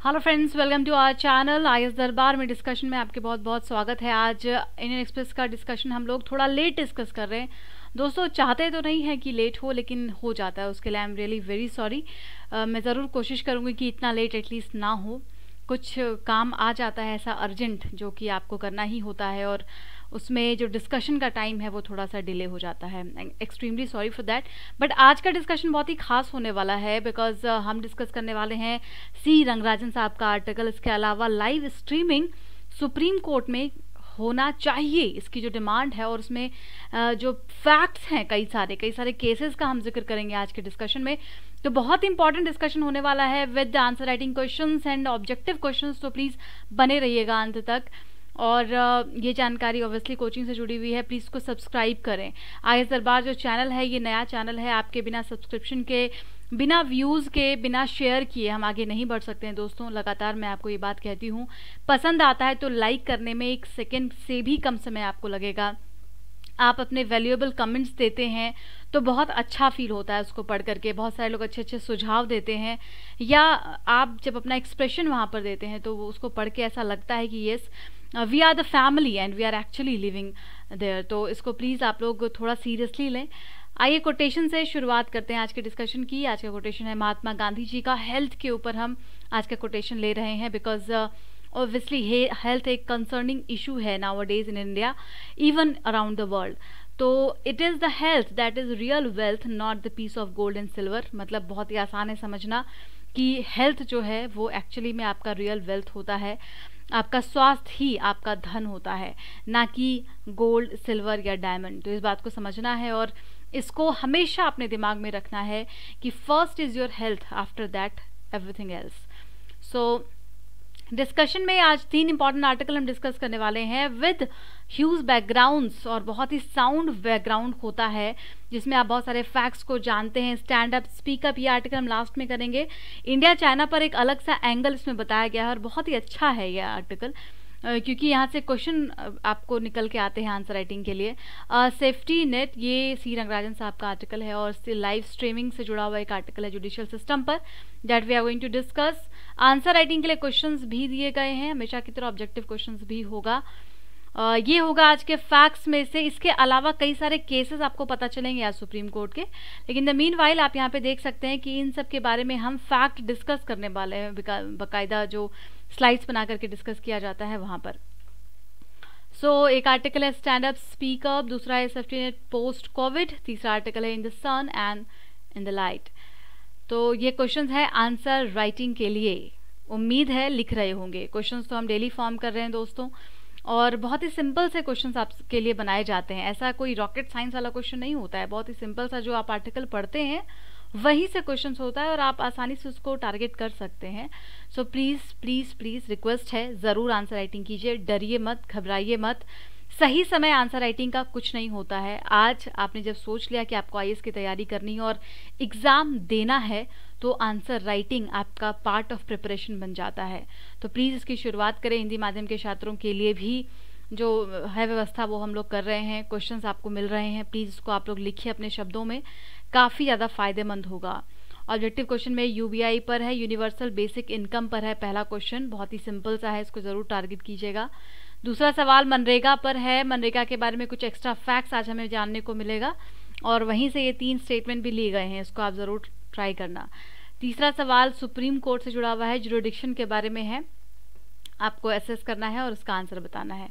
Hello friends, welcome to our channel IAS Darbar में discussion में आपके बहुत बहुत स्वागत है। आज इंडियन एक्सप्रेस का डिस्कशन हम लोग थोड़ा लेट डिस्कस कर रहे हैं। दोस्तों, चाहते तो नहीं है कि लेट हो, लेकिन हो जाता है, उसके लिए I am really very sorry. मैं ज़रूर कोशिश करूँगी कि इतना लेट एटलीस्ट ना हो। कुछ काम आ जाता है ऐसा अर्जेंट जो कि आपको करना ही होता है, और उसमें जो डिस्कशन का टाइम है वो थोड़ा सा डिले हो जाता है। Extremely sorry for that. But आज का डिस्कशन बहुत ही खास होने वाला है, बिकॉज हम डिस्कस करने वाले हैं सी रंगराजन साहब का आर्टिकल। इसके अलावा लाइव स्ट्रीमिंग सुप्रीम कोर्ट में होना चाहिए, इसकी जो डिमांड है, और उसमें जो फैक्ट्स हैं कई सारे केसेस का हम जिक्र करेंगे आज के डिस्कशन में। तो बहुत इंपॉर्टेंट डिस्कशन होने वाला है with answer writing questions and objective questions. तो प्लीज़ बने रहिएगा अंत तक। और ये जानकारी ऑब्वियसली कोचिंग से जुड़ी हुई है, प्लीज़ इसको सब्सक्राइब करें। आईएएस दरबार जो चैनल है ये नया चैनल है, आपके बिना सब्सक्रिप्शन के, बिना व्यूज़ के, बिना शेयर किए हम आगे नहीं बढ़ सकते हैं दोस्तों। लगातार मैं आपको ये बात कहती हूँ, पसंद आता है तो लाइक करने में 1 सेकेंड से भी कम समय आपको लगेगा। आप अपने वैल्यूएबल कमेंट्स देते हैं तो बहुत अच्छा फील होता है उसको पढ़ करके। बहुत सारे लोग अच्छे अच्छे सुझाव देते हैं, या आप जब अपना एक्सप्रेशन वहाँ पर देते हैं तो वो उसको पढ़ के ऐसा लगता है कि yes we are the family and we are actually living there. तो इसको प्लीज़ आप लोग थोड़ा सीरियसली लें। आइए कोटेशन से शुरुआत करते हैं आज के डिस्कशन की। आज का कोटेशन है महात्मा गांधी जी का। हेल्थ के ऊपर हम आज का कोटेशन ले रहे हैं, बिकॉज ऑब्वियसली हेल्थ एक कंसर्निंग इशू है nowadays in India, even around the world. तो it is the health that is real wealth, not the piece of gold and silver. मतलब बहुत ही आसान है समझना कि हेल्थ जो है वो एक्चुअली में आपका रियल वेल्थ होता है। आपका स्वास्थ्य ही आपका धन होता है, ना कि गोल्ड, सिल्वर या डायमंड। तो इस बात को समझना है और इसको हमेशा अपने दिमाग में रखना है कि first is your health, after that everything else. So discussion में आज 3 इंपॉर्टेंट आर्टिकल हम डिस्कस करने वाले हैं विद ह्यूज बैकग्राउंड्स, और बहुत ही साउंड बैकग्राउंड होता है जिसमें आप बहुत सारे फैक्ट्स को जानते हैं। स्टैंड अप, स्पीक अप, ये आर्टिकल हम लास्ट में करेंगे। इंडिया चाइना पर एक अलग सा एंगल इसमें बताया गया है, और बहुत ही अच्छा है ये आर्टिकल, क्योंकि यहाँ से क्वेश्चन आपको निकल के आते हैं आंसर राइटिंग के लिए। सेफ्टी नेट, ये सी रंगराजन साहब का आर्टिकल है, और लाइव स्ट्रीमिंग से जुड़ा हुआ एक आर्टिकल है जुडिशियल सिस्टम पर, that we are going to discuss. Answer writing के लिए क्वेश्चंस भी दिए गए हैं, हमेशा की तरह ऑब्जेक्टिव क्वेश्चंस भी होगा। ये होगा आज के फैक्ट्स में से। इसके अलावा कई सारे केसेस आपको पता चलेंगे आज सुप्रीम कोर्ट के, लेकिन द मीन वाइल आप यहाँ पे देख सकते हैं कि इन सब के बारे में हम फैक्ट डिस्कस करने वाले हैं, बाकायदा जो स्लाइड्स बना करके डिस्कस किया जाता है वहाँ पर। सो एक आर्टिकल है स्टैंड अप स्पीक अप, दूसरा है सेफ्टी नेट पोस्ट कोविड, तीसरा आर्टिकल है in the sun and in the light. तो ये क्वेश्चंस है आंसर राइटिंग के लिए, उम्मीद है लिख रहे होंगे। क्वेश्चंस तो हम डेली फॉर्म कर रहे हैं दोस्तों, और बहुत ही सिंपल से क्वेश्चंस आपके लिए बनाए जाते हैं। ऐसा कोई रॉकेट साइंस वाला क्वेश्चन नहीं होता है, बहुत ही सिंपल सा जो आप आर्टिकल पढ़ते हैं वहीं से क्वेश्चंस होता है, और आप आसानी से उसको टारगेट कर सकते हैं। So please please please request है, ज़रूर आंसर राइटिंग कीजिए, डरिए मत, घबराइए मत। सही समय आंसर राइटिंग का कुछ नहीं होता है। आज आपने जब सोच लिया कि आपको आईएएस की तैयारी करनी है और एग्ज़ाम देना है, तो आंसर राइटिंग आपका पार्ट ऑफ प्रिपरेशन बन जाता है। तो प्लीज़ इसकी शुरुआत करें। हिंदी माध्यम के छात्रों के लिए भी जो है व्यवस्था वो हम लोग कर रहे हैं, क्वेश्चंस आपको मिल रहे हैं, प्लीज़ इसको आप लोग लिखिए अपने शब्दों में, काफ़ी ज़्यादा फायदेमंद होगा। ऑब्जेक्टिव क्वेश्चन में यूबीआई पर है, यूनिवर्सल बेसिक इनकम पर है पहला क्वेश्चन, बहुत ही सिंपल सा है, इसको ज़रूर टारगेट कीजिएगा। दूसरा सवाल मनरेगा पर है, मनरेगा के बारे में कुछ एक्स्ट्रा फैक्ट्स आज हमें जानने को मिलेगा, और वहीं से ये 3 स्टेटमेंट भी लिए गए हैं, इसको आप ज़रूर ट्राई करना। तीसरा सवाल सुप्रीम कोर्ट से जुड़ा हुआ है, जुरिडिक्शन के बारे में है, आपको असेस करना है और उसका आंसर बताना है।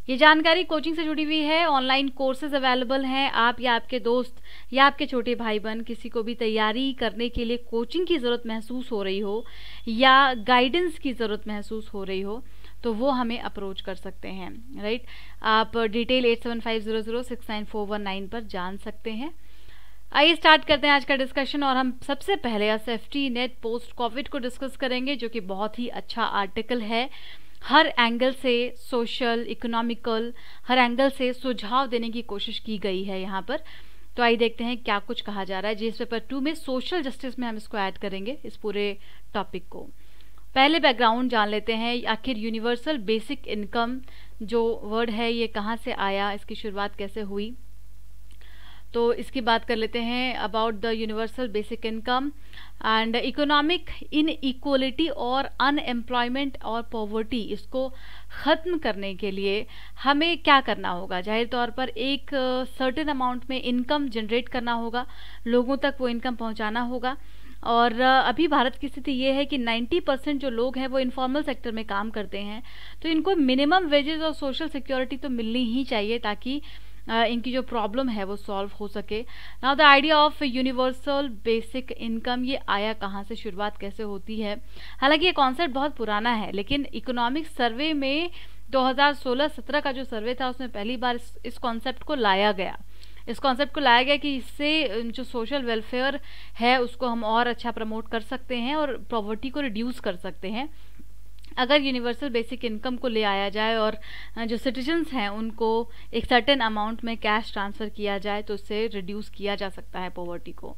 ये जानकारी कोचिंग से जुड़ी हुई है, ऑनलाइन कोर्सेज अवेलेबल हैं। आप या आपके दोस्त या आपके छोटे भाई बहन किसी को भी तैयारी करने के लिए कोचिंग की ज़रूरत महसूस हो रही हो, या गाइडेंस की ज़रूरत महसूस हो रही हो, तो वो हमें अप्रोच कर सकते हैं, राइट। आप डिटेल 8750069419 पर जान सकते हैं। आइए स्टार्ट करते हैं आज का डिस्कशन, और हम सबसे पहले सेफ्टी नेट पोस्ट कोविड को डिस्कस करेंगे, जो कि बहुत ही अच्छा आर्टिकल है। हर एंगल से, सोशल, इकोनॉमिकल, हर एंगल से सुझाव देने की कोशिश की गई है यहाँ पर। तो आइए देखते हैं क्या कुछ कहा जा रहा है। जीएस पेपर 2 में सोशल जस्टिस में हम इसको ऐड करेंगे, इस पूरे टॉपिक को। पहले बैकग्राउंड जान लेते हैं, आखिर यूनिवर्सल बेसिक इनकम जो वर्ड है ये कहाँ से आया, इसकी शुरुआत कैसे हुई। तो इसकी बात कर लेते हैं about the universal basic income and economic inequality और अनएम्प्लॉयमेंट और पॉवर्टी, इसको ख़त्म करने के लिए हमें क्या करना होगा। जाहिर तौर पर एक सर्टेन अमाउंट में इनकम जनरेट करना होगा, लोगों तक वो इनकम पहुंचाना होगा। और अभी भारत की स्थिति ये है कि 90% जो लोग हैं वो इनफॉर्मल सेक्टर में काम करते हैं, तो इनको मिनिमम वेजेस और सोशल सिक्योरिटी तो मिलनी ही चाहिए ताकि इनकी जो प्रॉब्लम है वो सॉल्व हो सके। Now the idea of universal basic income, ये आया कहाँ से, शुरुआत कैसे होती है। हालांकि ये कॉन्सेप्ट बहुत पुराना है, लेकिन इकोनॉमिक सर्वे में 2016-17 का जो सर्वे था उसमें पहली बार इस कॉन्सेप्ट को लाया गया। इस कॉन्सेप्ट को लाया गया कि इससे जो सोशल वेलफेयर है उसको हम और अच्छा प्रमोट कर सकते हैं और पॉवर्टी को रिड्यूस कर सकते हैं अगर यूनिवर्सल बेसिक इनकम को ले आया जाए और जो सिटीजन्स हैं उनको एक सर्टेन अमाउंट में कैश ट्रांसफ़र किया जाए, तो उससे रिड्यूस किया जा सकता है पॉवर्टी को।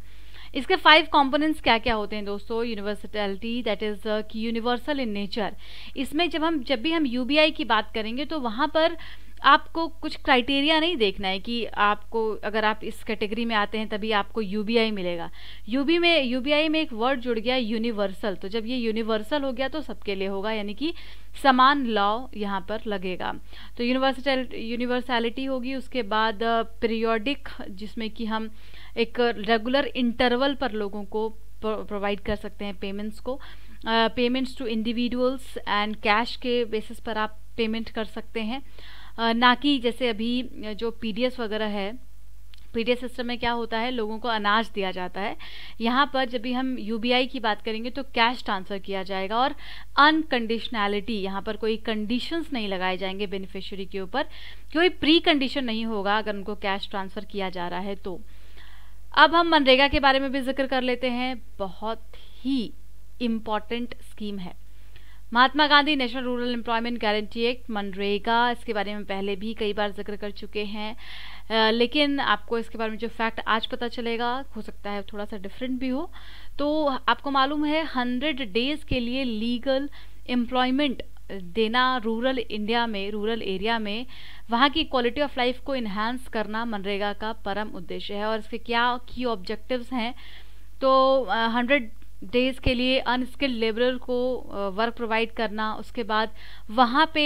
इसके 5 कंपोनेंट्स क्या क्या होते हैं दोस्तों। यूनिवर्सलिटी, दैट इज़ कि यूनिवर्सल इन नेचर। इसमें जब भी हम यूबीआई की बात करेंगे तो वहाँ पर आपको कुछ क्राइटेरिया नहीं देखना है कि आपको, अगर आप इस कैटेगरी में आते हैं तभी आपको यूबीआई मिलेगा। यूबीआई में एक वर्ड जुड़ गया यूनिवर्सल, तो जब ये यूनिवर्सल हो गया तो सबके लिए होगा, यानी कि समान लॉ यहाँ पर लगेगा। तो यूनिवर्सैलिटी होगी। उसके बाद पीरियोडिक, जिसमें कि हम एक रेगुलर इंटरवल पर लोगों को प्रोवाइड कर सकते हैं पेमेंट्स को। Payments to individuals and cash के बेसिस पर आप पेमेंट कर सकते हैं, ना कि जैसे अभी जो पीडीएस वगैरह है, पीडीएस सिस्टम में क्या होता है, लोगों को अनाज दिया जाता है। यहाँ पर जब भी हम यूबीआई की बात करेंगे तो कैश ट्रांसफ़र किया जाएगा और अनकंडीशनैलिटी, यहाँ पर कोई कंडीशंस नहीं लगाए जाएंगे बेनिफिशियरी के ऊपर, कोई प्री कंडीशन नहीं होगा अगर उनको कैश ट्रांसफ़र किया जा रहा है तो। अब हम मनरेगा के बारे में भी जिक्र कर लेते हैं, बहुत ही इम्पॉर्टेंट स्कीम है Mahatma Gandhi national rural employment guarantee act, मनरेगा। इसके बारे में पहले भी कई बार जिक्र कर चुके हैं, लेकिन आपको इसके बारे में जो फैक्ट आज पता चलेगा हो सकता है थोड़ा सा डिफरेंट भी हो। तो आपको मालूम है 100 डेज के लिए लीगल एम्प्लॉयमेंट देना रूरल इंडिया में, रूरल एरिया में वहाँ की क्वालिटी ऑफ लाइफ को इन्हांस करना मनरेगा का परम उद्देश्य है। और इसके क्या की ऑब्जेक्टिव्स हैं, तो 100 डेज के लिए अनस्किल्ड लेबरर को वर्क प्रोवाइड करना, उसके बाद वहाँ पे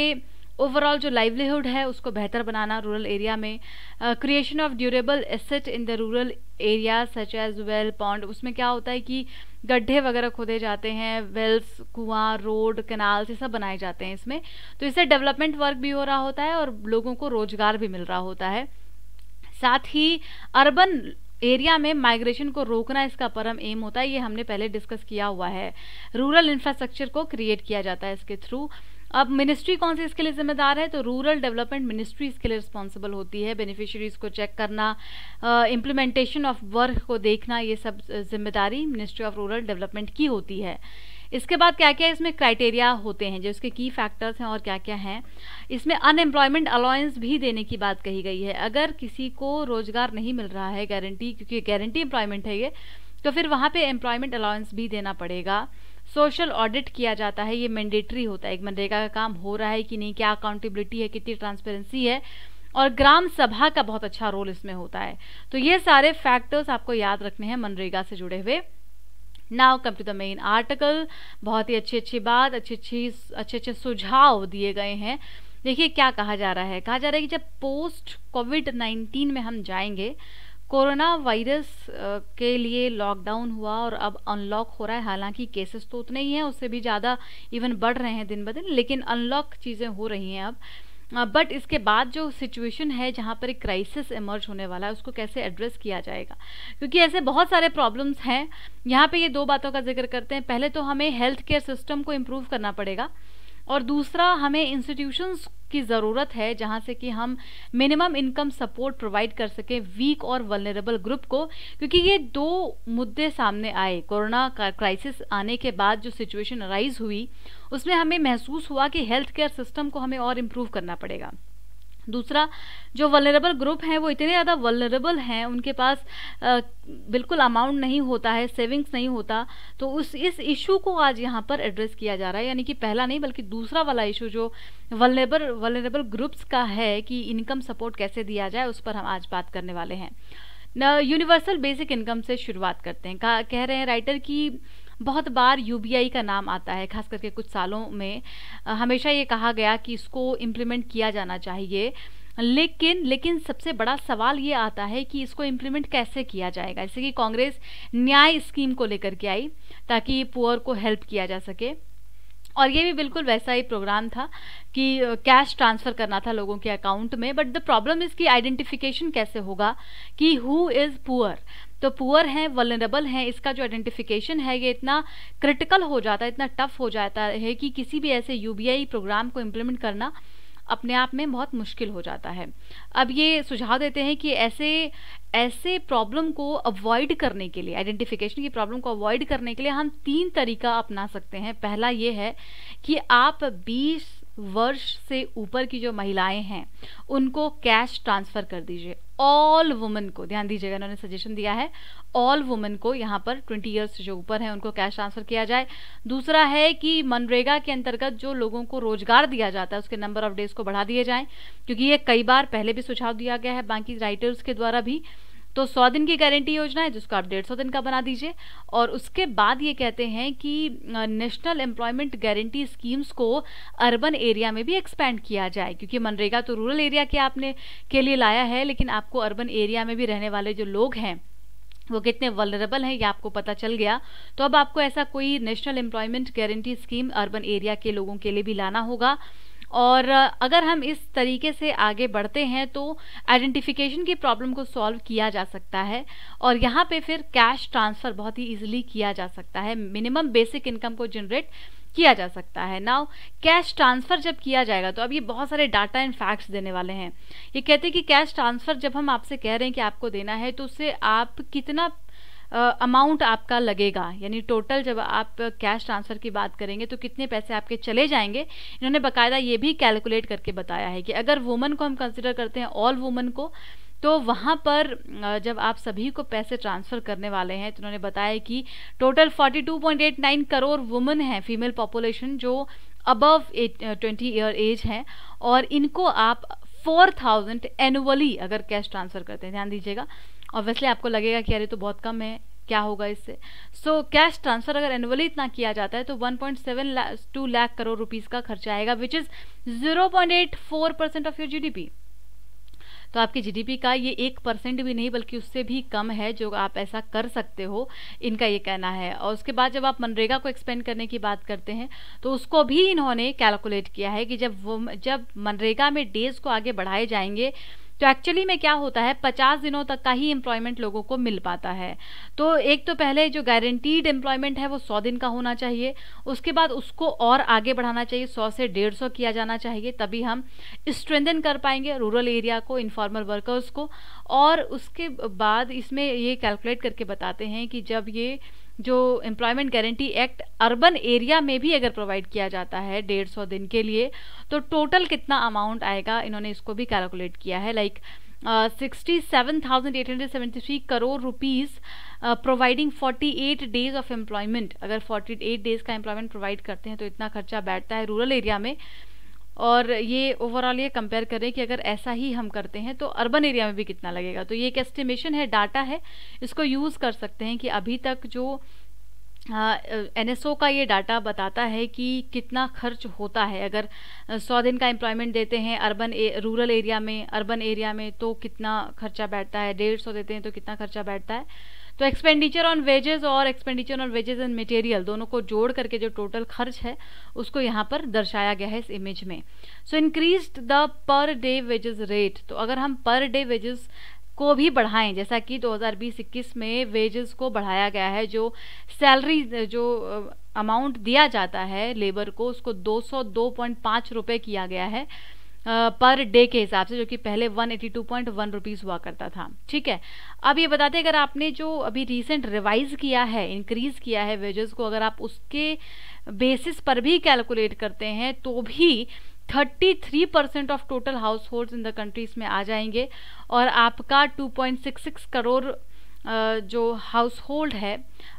ओवरऑल जो लाइवलीहुड है उसको बेहतर बनाना रूरल एरिया में, creation of durable asset in the rural area such as well pond. उसमें क्या होता है कि गड्ढे वगैरह खोदे जाते हैं, वेल्स, कुआं, रोड, कैनाल्स, ये सब बनाए जाते हैं इसमें, तो इससे डेवलपमेंट वर्क भी हो रहा होता है और लोगों को रोजगार भी मिल रहा होता है। साथ ही अर्बन एरिया में माइग्रेशन को रोकना इसका परम एम होता है, ये हमने पहले डिस्कस किया हुआ है। रूरल इंफ्रास्ट्रक्चर को क्रिएट किया जाता है इसके थ्रू। अब मिनिस्ट्री कौन सी इसके लिए जिम्मेदार है, तो रूरल डेवलपमेंट मिनिस्ट्री इसके लिए रिस्पॉन्सिबल होती है। बेनिफिशियरीज को चेक करना, इम्प्लीमेंटेशन ऑफ वर्क को देखना, ये सब जिम्मेदारी मिनिस्ट्री ऑफ रूरल डेवलपमेंट की होती है। इसके बाद क्या क्या इसमें क्राइटेरिया होते हैं, जो इसके की फैक्टर्स हैं और क्या क्या हैं। इसमें अनएम्प्लॉयमेंट अलाउंस भी देने की बात कही गई है। अगर किसी को रोजगार नहीं मिल रहा है गारंटी, क्योंकि गारंटी एम्प्लॉयमेंट है ये, तो फिर वहाँ पे एम्प्लॉयमेंट अलाउंस भी देना पड़ेगा। सोशल ऑडिट किया जाता है, ये मैंडेटरी होता है, एक मनरेगा का काम हो रहा है कि नहीं, क्या अकाउंटेबिलिटी है, कितनी ट्रांसपेरेंसी है, और ग्राम सभा का बहुत अच्छा रोल इसमें होता है। तो ये सारे फैक्टर्स आपको याद रखने हैं मनरेगा से जुड़े हुए। Now come to the main article. बहुत ही अच्छी बात, अच्छे सुझाव दिए गए हैं। देखिए क्या कहा जा रहा है, कि जब पोस्ट कोविड-19 में हम जाएंगे, कोरोना वायरस के लिए लॉकडाउन हुआ और अब अनलॉक हो रहा है। हालांकि केसेस तो उतने ही हैं, उससे भी ज़्यादा इवन बढ़ रहे हैं दिन ब दिन, लेकिन अनलॉक चीज़ें हो रही हैं अब। बट इसके बाद जो सिचुएशन है जहाँ पर एक क्राइसिस इमर्ज होने वाला है, उसको कैसे एड्रेस किया जाएगा, क्योंकि ऐसे बहुत सारे प्रॉब्लम्स हैं। यहाँ पे ये 2 बातों का जिक्र करते हैं। पहले तो हमें हेल्थ केयर सिस्टम को इम्प्रूव करना पड़ेगा, और दूसरा हमें इंस्टीट्यूशंस की ज़रूरत है जहाँ से कि हम मिनिमम इनकम सपोर्ट प्रोवाइड कर सकें वीक और वल्नरेबल ग्रुप को। क्योंकि ये 2 मुद्दे सामने आए, कोरोना का क्राइसिस आने के बाद जो सिचुएशन अराइज हुई, उसमें हमें महसूस हुआ कि हेल्थ केयर सिस्टम को हमें और इम्प्रूव करना पड़ेगा। दूसरा, जो वल्नरेबल ग्रुप हैं वो इतने ज़्यादा वल्नरेबल हैं, उनके पास बिल्कुल अमाउंट नहीं होता है, सेविंग्स नहीं होता, तो इस इशू को आज यहाँ पर एड्रेस किया जा रहा है। यानी कि पहला नहीं बल्कि दूसरा वाला इशू जो वल्नरेबल ग्रुप्स का है कि इनकम सपोर्ट कैसे दिया जाए, उस पर हम आज बात करने वाले हैं। यूनिवर्सल बेसिक इनकम से शुरुआत करते हैं। कह रहे हैं राइटर कि बहुत बार यूबीआई का नाम आता है, खास करके कुछ सालों में हमेशा ये कहा गया कि इसको इम्प्लीमेंट किया जाना चाहिए, लेकिन सबसे बड़ा सवाल ये आता है कि इसको इम्प्लीमेंट कैसे किया जाएगा। जैसे कि कांग्रेस न्याय स्कीम को लेकर के आई ताकि पुअर को हेल्प किया जा सके, और ये भी बिल्कुल वैसा ही प्रोग्राम था कि कैश ट्रांसफ़र करना था लोगों के अकाउंट में। बट द प्रॉब्लम इज़ कि आइडेंटिफिकेशन कैसे होगा कि हु इज़ पुअर। तो पुअर हैं, वल्नरेबल हैं, इसका जो आइडेंटिफिकेशन है ये इतना क्रिटिकल हो जाता है, इतना टफ हो जाता है कि किसी भी ऐसे यूबीआई प्रोग्राम को इम्प्लीमेंट करना अपने आप में बहुत मुश्किल हो जाता है। अब ये सुझाव देते हैं कि ऐसे प्रॉब्लम को अवॉइड करने के लिए, आइडेंटिफिकेशन की प्रॉब्लम को अवॉइड करने के लिए हम 3 तरीका अपना सकते हैं। पहला ये है कि आप 20 वर्ष से ऊपर की जो महिलाएं हैं उनको कैश ट्रांसफ़र कर दीजिए। ऑल वुमेन को, ध्यान दीजिएगा, इन्होंने सजेशन दिया है ऑल वुमेन को यहाँ पर 20 ईयर्स से जो ऊपर हैं उनको कैश ट्रांसफ़र किया जाए। दूसरा है कि मनरेगा के अंतर्गत जो लोगों को रोजगार दिया जाता है उसके नंबर ऑफ डेज को बढ़ा दिए जाएं, क्योंकि ये कई बार पहले भी सुझाव दिया गया है बाकी राइटर्स के द्वारा भी। तो 100 दिन की गारंटी योजना है जिसको आप 150 दिन का बना दीजिए। और उसके बाद ये कहते हैं कि नेशनल एम्प्लॉयमेंट गारंटी स्कीम्स को अर्बन एरिया में भी एक्सपेंड किया जाए, क्योंकि मनरेगा तो रूरल एरिया के लिए लाया है, लेकिन आपको अर्बन एरिया में भी रहने वाले जो लोग हैं वो कितने वल्नरेबल हैं ये आपको पता चल गया। तो अब आपको ऐसा कोई national employment guarantee scheme urban area के लोगों के लिए भी लाना होगा। और अगर हम इस तरीके से आगे बढ़ते हैं तो आइडेंटिफिकेशन की प्रॉब्लम को सॉल्व किया जा सकता है, और यहाँ पे फिर कैश ट्रांसफ़र बहुत ही इजीली किया जा सकता है, मिनिमम बेसिक इनकम को जनरेट किया जा सकता है। नाउ कैश ट्रांसफ़र जब किया जाएगा तो अब ये बहुत सारे डाटा एंड फैक्ट्स देने वाले हैं। ये कहते हैं कि कैश ट्रांसफ़र जब हम आपसे कह रहे हैं कि आपको देना है तो उससे आप कितना अमाउंट आपका लगेगा, यानी टोटल जब आप कैश ट्रांसफ़र की बात करेंगे तो कितने पैसे आपके चले जाएंगे। इन्होंने बाकायदा ये भी कैलकुलेट करके बताया है कि अगर वुमन को हम कंसिडर करते हैं, ऑल वुमन को, तो वहाँ पर जब आप सभी को पैसे ट्रांसफ़र करने वाले हैं तो उन्होंने बताया कि टोटल 42.89 करोड़ वुमन हैं, फीमेल पॉपुलेशन, जो अबव 20 ईयर एज हैं, और इनको आप 4000 एनुअली अगर कैश ट्रांसफ़र करते हैं। ध्यान दीजिएगा, ऑब्वियसली आपको लगेगा कि अरे तो बहुत कम है, क्या होगा इससे। सो कैश ट्रांसफ़र अगर एनुअली इतना किया जाता है तो 1.72 लाख करोड़ रुपीस का खर्चा आएगा, which is 0.84% of your GDP. तो आपकी जीडीपी का ये 1% भी नहीं बल्कि उससे भी कम है जो आप ऐसा कर सकते हो, इनका ये कहना है। और उसके बाद जब आप मनरेगा को एक्सपेंड करने की बात करते हैं तो उसको भी इन्होंने कैलकुलेट किया है कि जब मनरेगा में डेज को आगे बढ़ाए जाएंगे तो एक्चुअली में क्या होता है, 50 दिनों तक का ही एम्प्लॉयमेंट लोगों को मिल पाता है। तो एक तो पहले जो गारंटीड एम्प्लॉयमेंट है वो 100 दिन का होना चाहिए, उसके बाद उसको और आगे बढ़ाना चाहिए, 100 से 150 किया जाना चाहिए, तभी हम स्ट्रेंथन कर पाएंगे रूरल एरिया को, इनफॉर्मल वर्कर्स को। और उसके बाद इसमें ये कैलकुलेट करके बताते हैं कि जब ये जो employment guarantee act urban area में भी अगर प्रोवाइड किया जाता है 150 दिन के लिए तो टोटल कितना अमाउंट आएगा, इन्होंने इसको भी कैलकुलेट किया है। Like 67,873 crore rupees providing 48 days of employment. अगर 48 डेज का एम्प्लॉयमेंट प्रोवाइड करते हैं तो इतना खर्चा बैठता है रूरल एरिया में। और ये ओवरऑल ये कंपेयर करें कि अगर ऐसा ही हम करते हैं तो अर्बन एरिया में भी कितना लगेगा। तो ये एक एस्टिमेशन है, डाटा है, इसको यूज़ कर सकते हैं कि अभी तक जो एनएसओ का ये डाटा बताता है कि कितना खर्च होता है। अगर 100 दिन का एम्प्लॉयमेंट देते हैं रूरल एरिया में, अर्बन एरिया में तो कितना खर्चा बैठता है, 150 देते हैं तो कितना खर्चा बैठता है। तो एक्सपेंडिचर ऑन वेजेस और expenditure on wages and material दोनों को जोड़ करके जो टोटल खर्च है उसको यहाँ पर दर्शाया गया है इस इमेज में। So increased the per day wages rate. तो अगर हम पर डे वेजेस को भी बढ़ाएं, जैसा कि 2020-21 में वेजेस को बढ़ाया गया है, जो सैलरी जो अमाउंट दिया जाता है लेबर को उसको 202.5 रुपये किया गया है पर डे के हिसाब से, जो कि पहले 182.1 रुपीज़ हुआ करता था। ठीक है, अब ये बताते हैं अगर आपने जो अभी रिसेंट रिवाइज किया है, इंक्रीज किया है वेजेस को, अगर आप उसके बेसिस पर भी कैलकुलेट करते हैं तो भी 33% of total house holds in the country इसमें आ जाएंगे और आपका 2.66 करोड़ जो हाउस होल्ड है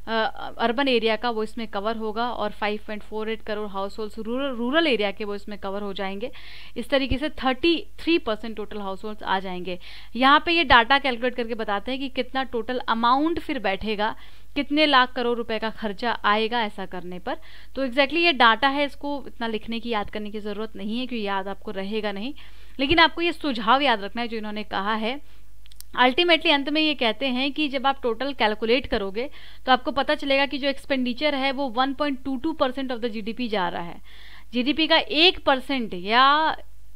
अर्बन एरिया का वो इसमें कवर होगा, और 5.48 crore house holds rural area के वो इसमें कवर हो जाएंगे। इस तरीके से 33% टोटल हाउस होल्ड्स आ जाएंगे। यहाँ पे ये डाटा कैलकुलेट करके बताते हैं कि कितना टोटल अमाउंट फिर बैठेगा, कितने लाख करोड़ रुपए का खर्चा आएगा ऐसा करने पर। तो एग्जैक्टली ये डाटा है, इसको इतना लिखने की याद करने की ज़रूरत नहीं है क्योंकि याद आपको रहेगा नहीं, लेकिन आपको ये सुझाव याद रखना है जो इन्होंने कहा है। अल्टीमेटली अंत में ये कहते हैं कि जब आप टोटल कैलकुलेट करोगे तो आपको पता चलेगा कि जो एक्सपेंडिचर है वो 1.22% ऑफ द जीडीपी जा रहा है। जीडीपी का 1% या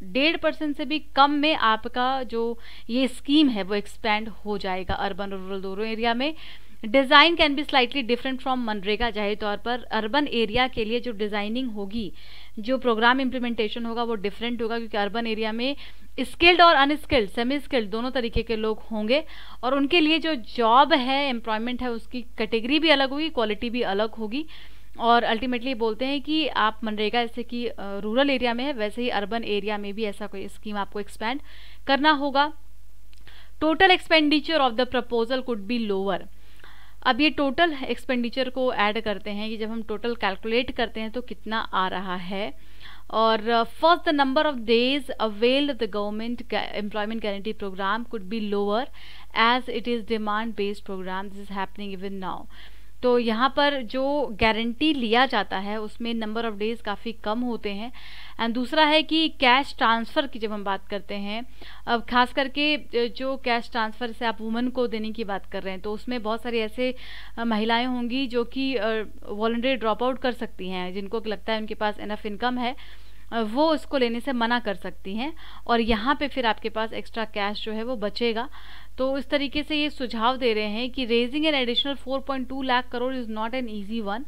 1.5% से भी कम में आपका जो ये स्कीम है वो एक्सपैंड हो जाएगा अर्बन और रूरल दोनों एरिया में। Design can be slightly different from MNREGA. जाहिर तौर पर अर्बन एरिया के लिए जो डिज़ाइनिंग होगी, जो प्रोग्राम इम्प्लीमेंटेशन होगा वो डिफरेंट होगा, क्योंकि अर्बन एरिया में स्किल्ड और अनस्किल्ड, सेमी स्किल्ड दोनों तरीके के लोग होंगे, और उनके लिए जो जॉब है, एम्प्लॉयमेंट है, उसकी कैटेगरी भी अलग होगी, क्वालिटी भी अलग होगी। और अल्टीमेटली बोलते हैं कि आप मनरेगा जैसे कि रूरल एरिया में है वैसे ही अर्बन एरिया में भी ऐसा कोई स्कीम आपको एक्सपैंड करना होगा। Total expenditure of the proposal could be lower. अब ये टोटल एक्सपेंडिचर को ऐड करते हैं कि जब हम टोटल कैलकुलेट करते हैं तो कितना आ रहा है। और first the number of days availed the government employment guarantee programme could be lower as it is demand based programme, this is happening even now. तो यहाँ पर जो गारंटी लिया जाता है उसमें नंबर ऑफ डेज काफ़ी कम होते हैं। एंड दूसरा है कि कैश ट्रांसफ़र की जब हम बात करते हैं, अब खास करके जो कैश ट्रांसफ़र से आप वुमेन को देने की बात कर रहे हैं, तो उसमें बहुत सारी ऐसे महिलाएं होंगी जो कि वॉलंटरी ड्रॉप आउट कर सकती हैं, जिनको लगता है उनके पास इनफ इनकम है, वो इसको लेने से मना कर सकती हैं, और यहाँ पे फिर आपके पास एक्स्ट्रा कैश जो है वो बचेगा। तो इस तरीके से ये सुझाव दे रहे हैं कि raising an additional 4.2 lakh crore is not an easy one.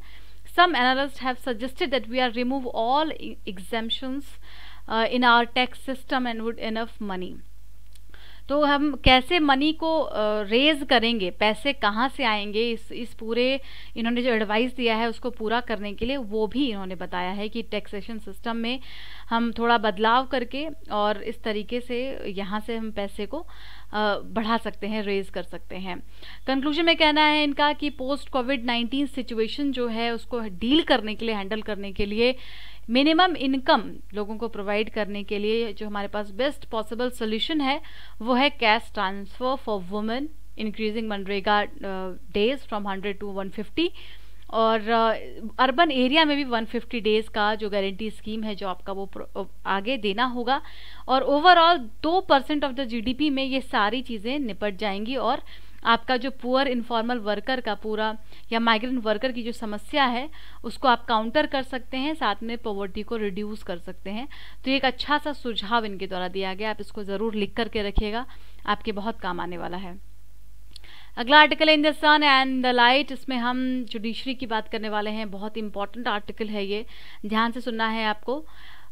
Some analysts have suggested that we are remove all exemptions in our tax system and would enough money. तो हम कैसे मनी को रेज करेंगे, पैसे कहाँ से आएंगे, इस पूरे इन्होंने जो एडवाइस दिया है उसको पूरा करने के लिए वो भी इन्होंने बताया है कि टैक्सेशन सिस्टम में हम थोड़ा बदलाव करके और इस तरीके से यहाँ से हम पैसे को बढ़ा सकते हैं, रेज कर सकते हैं। कंक्लूजन में कहना है इनका कि पोस्ट कोविड-19 सिचुएशन जो है उसको डील करने के लिए, हैंडल करने के लिए, मिनिमम इनकम लोगों को प्रोवाइड करने के लिए जो हमारे पास बेस्ट पॉसिबल सोल्यूशन है वो है cash transfer for women, increasing MNREGA days from 100 to 150, और अर्बन एरिया में भी 150 डेज़ का जो गारंटी स्कीम है जो आपका वो आगे देना होगा। और ओवरऑल 2% ऑफ द जीडीपी में ये सारी चीज़ें निपट जाएंगी और आपका जो पुअर इनफॉर्मल वर्कर का पूरा या माइग्रेंट वर्कर की जो समस्या है उसको आप काउंटर कर सकते हैं, साथ में पॉवर्टी को रिड्यूस कर सकते हैं। तो ये एक अच्छा सा सुझाव इनके द्वारा दिया गया, आप इसको ज़रूर लिख करके रखिएगा, आपके बहुत काम आने वाला है। अगला आर्टिकल है in the sun and the light. इसमें हम जुडिशरी की बात करने वाले हैं, बहुत इंपॉर्टेंट आर्टिकल है ये, ध्यान से सुनना है आपको।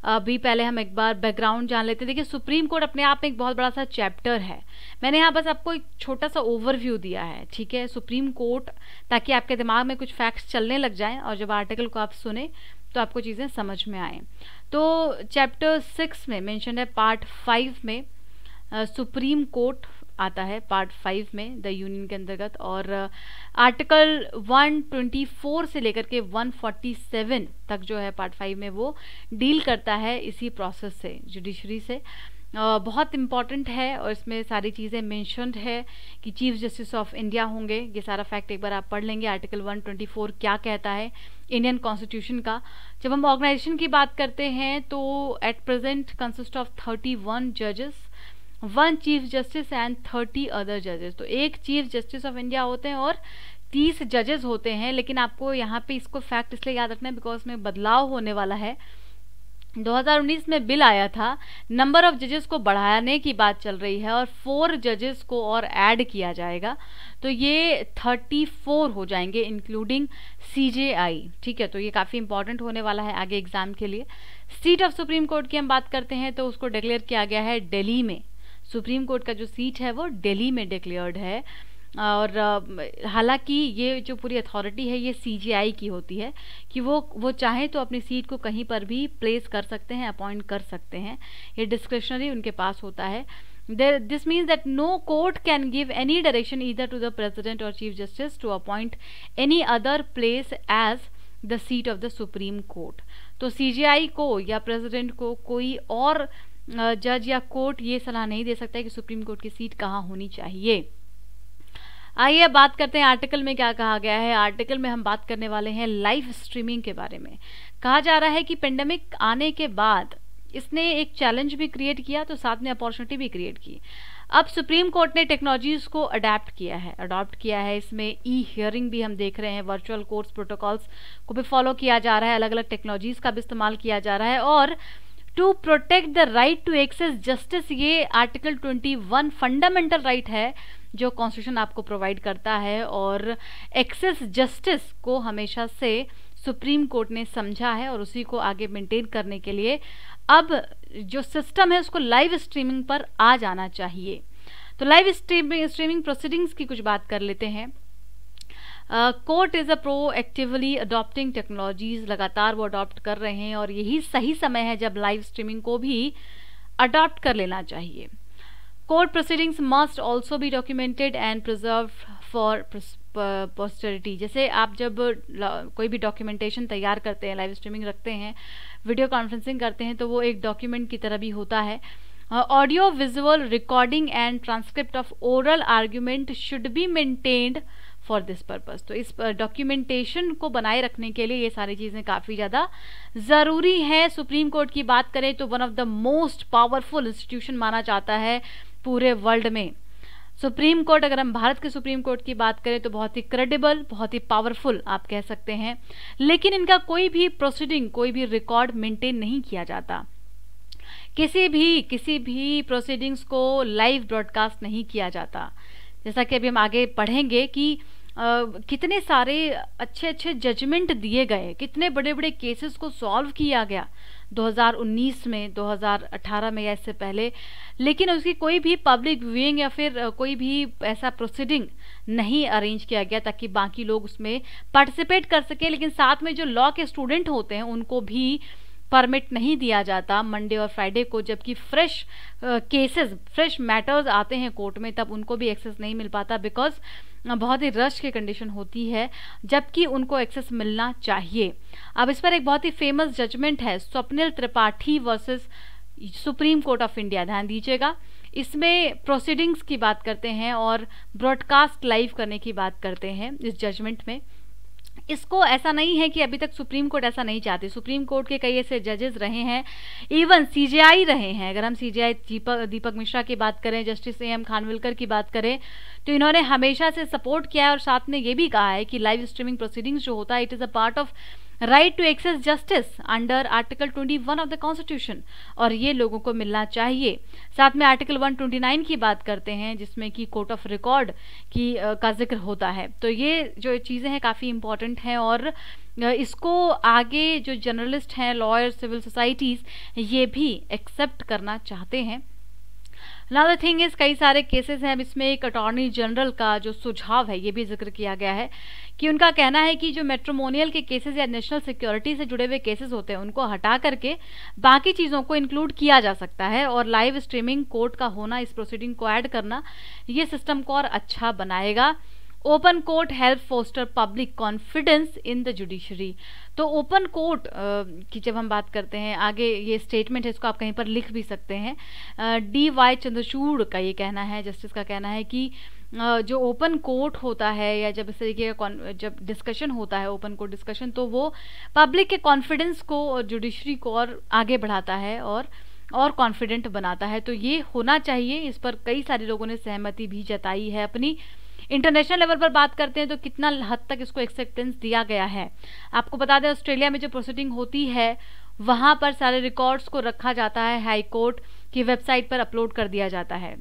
अभी पहले हम एक बार बैकग्राउंड जान लेते हैं। देखिए, सुप्रीम कोर्ट अपने आप में एक बहुत बड़ा सा चैप्टर है, मैंने यहाँ बस आपको एक छोटा सा ओवरव्यू दिया है, ठीक है, सुप्रीम कोर्ट, ताकि आपके दिमाग में कुछ फैक्ट्स चलने लग जाएं और जब आर्टिकल को आप सुने तो आपको चीज़ें समझ में आएँ। तो चैप्टर 6 में मेंशन है, पार्ट 5 में सुप्रीम कोर्ट आता है, पार्ट 5 में द यूनियन के अंतर्गत, और आर्टिकल 124 से लेकर के 147 तक जो है पार्ट 5 में वो डील करता है इसी प्रोसेस से, जुडिशरी से। बहुत इम्पॉर्टेंट है और इसमें सारी चीज़ें मेंशन्ड है कि चीफ जस्टिस ऑफ इंडिया होंगे, ये सारा फैक्ट एक बार आप पढ़ लेंगे। आर्टिकल 124 क्या कहता है इंडियन कॉन्स्टिट्यूशन का। जब हम ऑर्गेनाइजेशन की बात करते हैं तो एट प्रेजेंट कंसिस्ट ऑफ 31 जजेस, 1 चीफ जस्टिस एंड 30 अदर जजेस। तो एक चीफ जस्टिस ऑफ इंडिया होते हैं और 30 जजेस होते हैं। लेकिन आपको यहाँ पे इसको फैक्ट इसलिए याद रखना है बिकॉज में बदलाव होने वाला है। 2019 में बिल आया था, नंबर ऑफ जजेस को बढ़ाने की बात चल रही है और 4 जजेस को और ऐड किया जाएगा, तो ये 34 हो जाएंगे इंक्लूडिंग CJI, ठीक है। तो ये काफ़ी इंपॉर्टेंट होने वाला है आगे एग्जाम के लिए। सीट ऑफ सुप्रीम कोर्ट की हम बात करते हैं तो उसको डिक्लेयर किया गया है दिल्ली में। सुप्रीम कोर्ट का जो सीट है वो दिल्ली में डिक्लेयर्ड है, और हालांकि ये जो पूरी अथॉरिटी है ये CJI की होती है कि वो चाहे तो अपनी सीट को कहीं पर भी प्लेस कर सकते हैं, अपॉइंट कर सकते हैं, ये डिस्क्रिशनरी उनके पास होता है। This means that no court can give any direction either to the president or chief justice to appoint any other place as the seat of the supreme court. तो CJI को या प्रेसिडेंट को कोई और जज या कोर्ट ये सलाह नहीं दे सकता है कि सुप्रीम कोर्ट की सीट कहाँ होनी चाहिए। आइए अब बात करते हैं आर्टिकल में क्या कहा गया है। आर्टिकल में हम बात करने वाले हैं लाइव स्ट्रीमिंग के बारे में। कहा जा रहा है कि पेंडेमिक आने के बाद इसने एक चैलेंज भी क्रिएट किया तो साथ में अपॉर्चुनिटी भी क्रिएट की। अब सुप्रीम कोर्ट ने टेक्नोलॉजीज को अडॉप्ट किया है। इसमें ई हियरिंग भी हम देख रहे हैं, वर्चुअल कोर्ट्स प्रोटोकॉल्स को भी फॉलो किया जा रहा है, अलग अलग टेक्नोलॉजीज का भी इस्तेमाल किया जा रहा है। और to protect the right to access justice, ये आर्टिकल 21 फंडामेंटल राइट है जो कॉन्स्टिट्यूशन आपको प्रोवाइड करता है, और एक्सेस जस्टिस को हमेशा से सुप्रीम कोर्ट ने समझा है और उसी को आगे मेंटेन करने के लिए अब जो सिस्टम है उसको लाइव स्ट्रीमिंग पर आ जाना चाहिए। तो लाइव स्ट्रीमिंग प्रोसीडिंग्स की कुछ बात कर लेते हैं। Court is a proactively adopting technologies, लगातार वो अडॉप्ट कर रहे हैं और यही सही समय है जब लाइव स्ट्रीमिंग को भी अडॉप्ट कर लेना चाहिए। Court proceedings must also be documented and preserve for posterity. जैसे आप जब कोई भी डॉक्यूमेंटेशन तैयार करते हैं, लाइव स्ट्रीमिंग रखते हैं, वीडियो कॉन्फ्रेंसिंग करते हैं, तो वो एक डॉक्यूमेंट की तरह भी होता है। Audio visual recording and transcript of oral argument should be maintained for this purpose. तो इस डॉक्यूमेंटेशन को बनाए रखने के लिए ये सारी चीज़ें काफ़ी ज़्यादा ज़रूरी है। सुप्रीम कोर्ट की बात करें तो one of the most powerful institution माना जाता है पूरे वर्ल्ड में। सुप्रीम कोर्ट, अगर हम भारत के सुप्रीम कोर्ट की बात करें तो बहुत ही क्रेडिबल, बहुत ही पावरफुल आप कह सकते हैं, लेकिन इनका कोई भी प्रोसीडिंग, कोई भी रिकॉर्ड मेंटेन नहीं किया जाता। किसी भी प्रोसीडिंग्स को लाइव ब्रॉडकास्ट नहीं किया जाता। जैसा कि अभी हम आगे पढ़ेंगे कि कितने सारे अच्छे जजमेंट दिए गए, कितने बड़े बड़े केसेस को सॉल्व किया गया 2019 में, 2018 में या इससे पहले, लेकिन उसकी कोई भी पब्लिक व्यूइंग या फिर कोई भी ऐसा प्रोसीडिंग नहीं अरेंज किया गया ताकि बाकी लोग उसमें पार्टिसिपेट कर सके। लेकिन साथ में जो लॉ के स्टूडेंट होते हैं उनको भी परमिट नहीं दिया जाता मंडे और फ्राइडे को, जबकि फ्रेश केसेस, फ्रेश मैटर्स आते हैं कोर्ट में, तब उनको भी एक्सेस नहीं मिल पाता बिकॉज बहुत ही रश की कंडीशन होती है, जबकि उनको एक्सेस मिलना चाहिए। अब इस पर एक बहुत ही फेमस जजमेंट है, Swapnil Tripathi versus supreme court of India. ध्यान दीजिएगा, इसमें प्रोसीडिंग्स की बात करते हैं और ब्रॉडकास्ट लाइव करने की बात करते हैं इस जजमेंट में। इसको ऐसा नहीं है कि अभी तक सुप्रीम कोर्ट ऐसा नहीं चाहती। सुप्रीम कोर्ट के कई ऐसे जजेस रहे हैं, इवन CJI रहे हैं। अगर हम CJI दीपक मिश्रा की बात करें, जस्टिस AM खानविलकर की बात करें, तो इन्होंने हमेशा से सपोर्ट किया है और साथ में ये भी कहा है कि लाइव स्ट्रीमिंग प्रोसीडिंग्स जो होता है it is a part of right to access justice under article 21 of the constitution, और ये लोगों को मिलना चाहिए। साथ में आर्टिकल 129 की बात करते हैं जिसमें कि कोर्ट ऑफ रिकॉर्ड की का जिक्र होता है। तो ये जो चीज़ें हैं काफ़ी इंपॉर्टेंट हैं और इसको आगे जो जर्नलिस्ट हैं, लॉयर, सिविल सोसाइटीज़, ये भी एक्सेप्ट करना चाहते हैं। अनदर थिंग इज, कई सारे केसेस हैं, इसमें एक अटॉर्नी जनरल का जो सुझाव है ये भी जिक्र किया गया है कि उनका कहना है कि जो मैट्रिमोनियल के केसेस या नेशनल सिक्योरिटी से जुड़े हुए केसेस होते हैं उनको हटा करके बाकी चीज़ों को इंक्लूड किया जा सकता है, और लाइव स्ट्रीमिंग कोर्ट का होना, इस प्रोसीडिंग को ऐड करना, ये सिस्टम को और अच्छा बनाएगा। Open court help foster public confidence in the judiciary. तो ओपन कोर्ट की जब हम बात करते हैं, आगे ये स्टेटमेंट है, इसको आप कहीं पर लिख भी सकते हैं। DY चंद्रचूड़ का ये कहना है, जस्टिस का कहना है कि जो ओपन कोर्ट होता है या जब इस तरीके का जब डिस्कशन होता है, ओपन कोर्ट डिस्कशन, तो वो पब्लिक के कॉन्फिडेंस को और जुडिशरी को और आगे बढ़ाता है और कॉन्फिडेंट बनाता है। तो ये होना चाहिए। इस पर कई सारे लोगों ने सहमति भी जताई है अपनी। इंटरनेशनल लेवल पर बात करते हैं तो कितना हद तक इसको एक्सेप्टेंस दिया गया है। आपको बता दें, ऑस्ट्रेलिया में जो प्रोसीडिंग होती है वहाँ पर सारे रिकॉर्ड्स को रखा जाता है, हाई कोर्ट की वेबसाइट पर अपलोड कर दिया जाता है।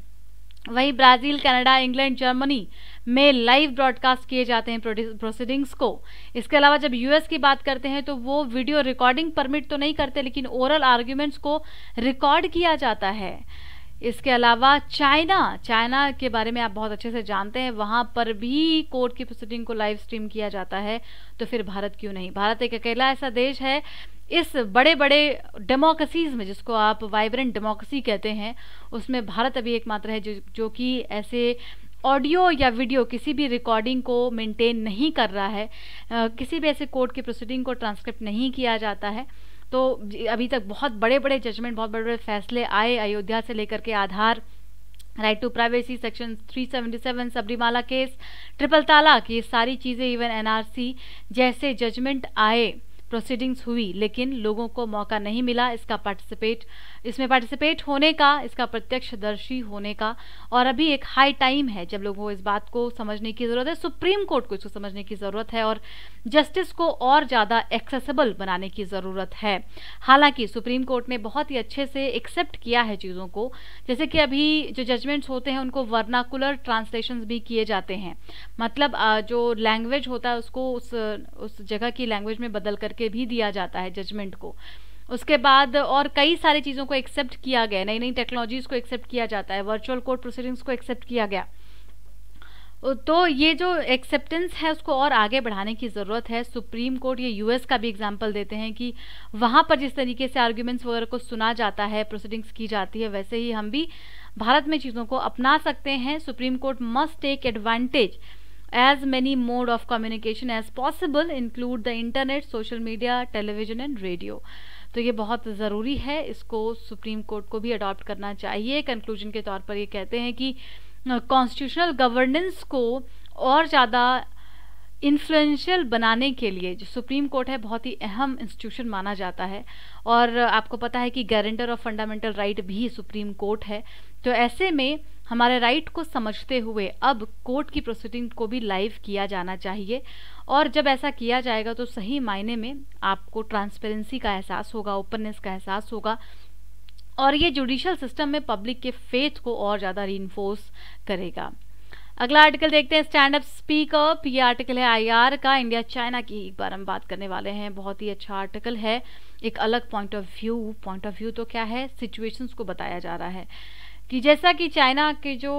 वहीं ब्राज़ील, कनाडा, इंग्लैंड, जर्मनी में लाइव ब्रॉडकास्ट किए जाते हैं प्रोसीडिंग्स को। इसके अलावा जब US की बात करते हैं तो वो वीडियो रिकॉर्डिंग परमिट तो नहीं करते, लेकिन ओरल आर्ग्यूमेंट्स को रिकॉर्ड किया जाता है। इसके अलावा चाइना के बारे में आप बहुत अच्छे से जानते हैं, वहाँ पर भी कोर्ट की प्रोसीडिंग को लाइव स्ट्रीम किया जाता है। तो फिर भारत क्यों नहीं? भारत एक अकेला ऐसा देश है इस बड़े बड़े डेमोक्रेसीज में, जिसको आप वाइब्रेंट डेमोक्रेसी कहते हैं, उसमें भारत अभी एकमात्र है जो कि ऐसे ऑडियो या वीडियो किसी भी रिकॉर्डिंग को मेंटेन नहीं कर रहा है। किसी भी ऐसे कोर्ट की प्रोसीडिंग को ट्रांसक्रिप्ट नहीं किया जाता है। तो अभी तक बहुत बड़े बड़े जजमेंट, बहुत बड़े बड़े फैसले आए, अयोध्या से लेकर के Aadhaar, right to privacy, section 377, Sabarimala case, triple talaq, ये सारी चीज़ें, इवन एनआरसी जैसे जजमेंट आए, प्रोसीडिंग्स हुई, लेकिन लोगों को मौका नहीं मिला इसमें पार्टिसिपेट होने का, इसका प्रत्यक्षदर्शी होने का। और अभी एक हाई टाइम है जब लोगों को इस बात को समझने की ज़रूरत है, सुप्रीम कोर्ट को इसको समझने की ज़रूरत है और जस्टिस को और ज़्यादा एक्सेसिबल बनाने की ज़रूरत है। हालांकि सुप्रीम कोर्ट ने बहुत ही अच्छे से एक्सेप्ट किया है चीज़ों को, जैसे कि अभी जो जजमेंट्स होते हैं उनको वर्नाकुलर ट्रांसलेशंस भी किए जाते हैं, मतलब जो लैंग्वेज होता है उसको उस जगह की लैंग्वेज में बदल करके भी दिया जाता है जजमेंट को। उसके बाद और कई सारी चीज़ों को एक्सेप्ट किया गया, नई नई टेक्नोलॉजीज को एक्सेप्ट किया जाता है, वर्चुअल कोर्ट प्रोसीडिंग्स को एक्सेप्ट किया गया। तो ये जो एक्सेप्टेंस है उसको और आगे बढ़ाने की ज़रूरत है। सुप्रीम कोर्ट, ये यूएस का भी एग्जांपल देते हैं कि वहाँ पर जिस तरीके से आर्ग्यूमेंट्स वगैरह को सुना जाता है, प्रोसीडिंग्स की जाती है, वैसे ही हम भी भारत में चीज़ों को अपना सकते हैं। Supreme court must take advantage as many mode of communication as possible, include the internet, social media, television and radio। तो ये बहुत ज़रूरी है, इसको सुप्रीम कोर्ट को भी अडॉप्ट करना चाहिए। कंक्लूजन के तौर पर ये कहते हैं कि कॉन्स्टिट्यूशनल गवर्नेंस को और ज़्यादा इन्फ्लुएंशियल बनाने के लिए जो सुप्रीम कोर्ट है बहुत ही अहम इंस्टीट्यूशन माना जाता है, और आपको पता है कि गारंटर ऑफ फंडामेंटल राइट भी सुप्रीम कोर्ट है। तो ऐसे में हमारे राइट को समझते हुए अब कोर्ट की प्रोसीडिंग को भी लाइव किया जाना चाहिए, और जब ऐसा किया जाएगा तो सही मायने में आपको ट्रांसपेरेंसी का एहसास होगा, ओपननेस का एहसास होगा, और ये जुडिशियल सिस्टम में पब्लिक के फेथ को और ज़्यादा रीइंफोर्स करेगा। अगला आर्टिकल देखते हैं, स्टैंड अप स्पीक अप। ये आर्टिकल है आईआर का, इंडिया चाइना की एक बार हम बात करने वाले हैं। बहुत ही अच्छा आर्टिकल है, एक अलग पॉइंट ऑफ व्यू तो क्या है, सिचुएशंस को बताया जा रहा है कि जैसा कि चाइना की जो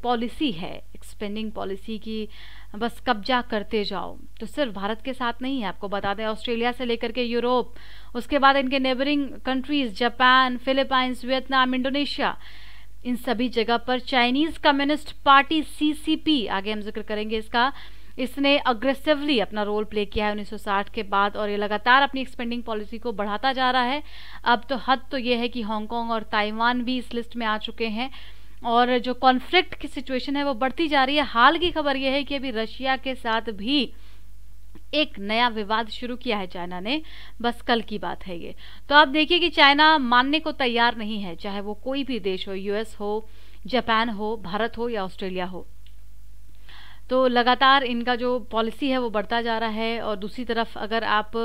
पॉलिसी है, एक्सपेंडिंग पॉलिसी की, बस कब्जा करते जाओ, तो सिर्फ भारत के साथ नहीं है। आपको बता दें, ऑस्ट्रेलिया से लेकर के यूरोप, उसके बाद इनके neighbouring countries Japan, Philippines, Vietnam, Indonesia, इन सभी जगह पर चाइनीज कम्युनिस्ट पार्टी सीसीपी, आगे हम जिक्र करेंगे इसका, इसने अग्रेसिवली अपना रोल प्ले किया है 1960 के बाद, और ये लगातार अपनी एक्सपेंडिंग पॉलिसी को बढ़ाता जा रहा है। अब तो हद तो ये है कि हांगकांग और ताइवान भी इस लिस्ट में आ चुके हैं, और जो कॉन्फ्लिक्ट की सिचुएशन है वो बढ़ती जा रही है। हाल की खबर ये है कि अभी रशिया के साथ भी एक नया विवाद शुरू किया है चाइना ने, बस कल की बात है ये। तो आप देखिए कि चाइना मानने को तैयार नहीं है, चाहे वो कोई भी देश हो, यूएस हो, जापान हो, भारत हो या ऑस्ट्रेलिया हो। तो लगातार इनका जो पॉलिसी है वो बढ़ता जा रहा है। और दूसरी तरफ अगर आप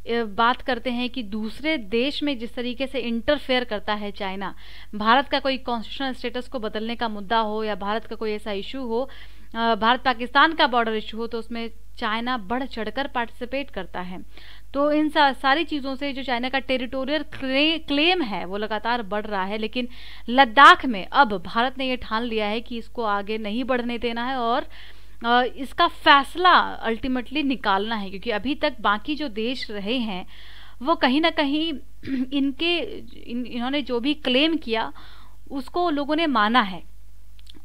बात करते हैं कि दूसरे देश में जिस तरीके से इंटरफेयर करता है चाइना, भारत का कोई कॉन्स्टिट्यूशनल स्टेटस को बदलने का मुद्दा हो या भारत का कोई ऐसा इशू हो, भारत पाकिस्तान का बॉर्डर इशू हो, तो उसमें चाइना बढ़ चढ़कर पार्टिसिपेट करता है। तो इन सारी चीज़ों से जो चाइना का टेरिटोरियल क्लेम है वो लगातार बढ़ रहा है। लेकिन लद्दाख में अब भारत ने ये ठान लिया है कि इसको आगे नहीं बढ़ने देना है और इसका फैसला अल्टीमेटली निकालना है, क्योंकि अभी तक बाकी जो देश रहे हैं वो कहीं ना कहीं इन्होंने जो भी क्लेम किया उसको लोगों ने माना है,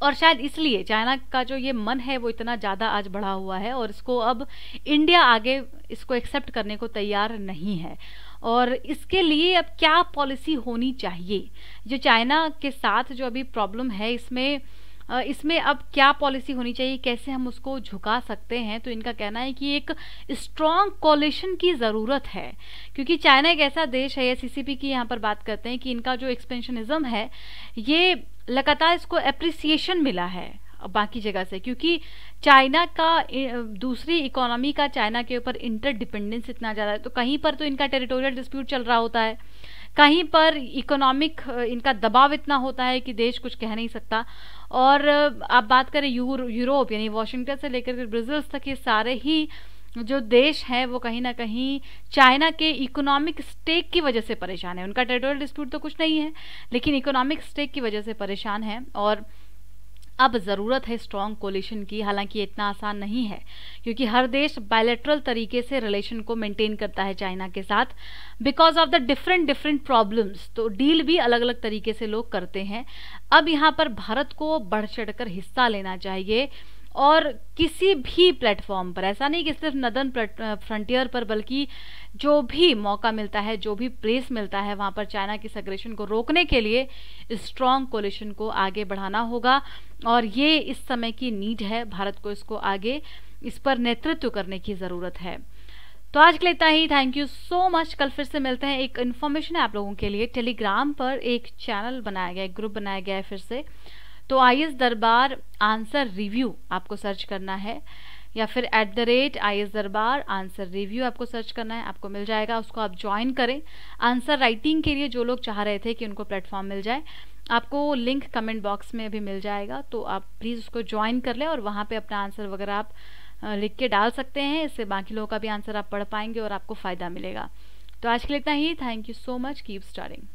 और शायद इसलिए चाइना का जो ये मन है वो इतना ज़्यादा आज बढ़ा हुआ है, और इसको अब इंडिया आगे इसको एक्सेप्ट करने को तैयार नहीं है। और इसके लिए अब क्या पॉलिसी होनी चाहिए, जो चाइना के साथ जो अभी प्रॉब्लम है इसमें अब क्या पॉलिसी होनी चाहिए, कैसे हम उसको झुका सकते हैं। तो इनका कहना है कि एक स्ट्रॉन्ग कोलिशन की ज़रूरत है, क्योंकि चाइना एक ऐसा देश है, सीसीपी की यहाँ पर बात करते हैं कि इनका जो एक्सपेंशनिज्म है ये लगातार इसको एप्रिसिएशन मिला है बाकी जगह से, क्योंकि चाइना का दूसरी इकोनॉमी का चाइना के ऊपर इंटरडिपेंडेंस इतना ज़्यादा है। तो कहीं पर तो इनका टेरिटोरियल डिस्प्यूट चल रहा होता है, कहीं पर इकोनॉमिक इनका दबाव इतना होता है कि देश कुछ कह नहीं सकता। और आप बात करें यूरोप यानी वाशिंगटन से लेकर के ब्राज़ील तक, ये सारे ही जो देश है वो कहीं ना कहीं चाइना के इकोनॉमिक स्टेक की वजह से परेशान है। उनका टेरिटोरियल डिस्प्यूट तो कुछ नहीं है, लेकिन इकोनॉमिक स्टेक की वजह से परेशान है। और अब ज़रूरत है स्ट्रॉन्ग कोलिशन की। हालांकि ये इतना आसान नहीं है, क्योंकि हर देश बायलैटरल तरीके से रिलेशन को मेंटेन करता है चाइना के साथ, because of the different problems. तो डील भी अलग अलग तरीके से लोग करते हैं। अब यहाँ पर भारत को बढ़ चढ़कर हिस्सा लेना चाहिए, और किसी भी प्लेटफॉर्म पर, ऐसा नहीं कि सिर्फ नदर्न फ्रंटियर पर, बल्कि जो भी मौका मिलता है, जो भी प्लेस मिलता है, वहाँ पर चाइना की एग्रेशन को रोकने के लिए स्ट्रॉन्ग कोलिशन को आगे बढ़ाना होगा। और ये इस समय की नीड है, भारत को इसको आगे इस पर नेतृत्व करने की ज़रूरत है। तो आज के लिए इतना ही। Thank you so much. कल फिर से मिलते हैं। एक इन्फॉर्मेशन है आप लोगों के लिए, टेलीग्राम पर एक चैनल बनाया गया है, एक ग्रुप बनाया गया है फिर से। तो IAS दरबार आंसर रिव्यू आपको सर्च करना है, या फिर @IAS दरबार आंसर रिव्यू आपको सर्च करना है, आपको मिल जाएगा। उसको आप ज्वाइन करें। आंसर राइटिंग के लिए जो लोग चाह रहे थे कि उनको प्लेटफॉर्म मिल जाए, आपको लिंक कमेंट बॉक्स में भी मिल जाएगा, तो आप प्लीज़ उसको ज्वाइन कर लें, और वहाँ पे अपना आंसर वगैरह आप लिख के डाल सकते हैं। इससे बाकी लोगों का भी आंसर आप पढ़ पाएंगे और आपको फ़ायदा मिलेगा। तो आज के लिए इतना ही। Thank you so much. Keep starring.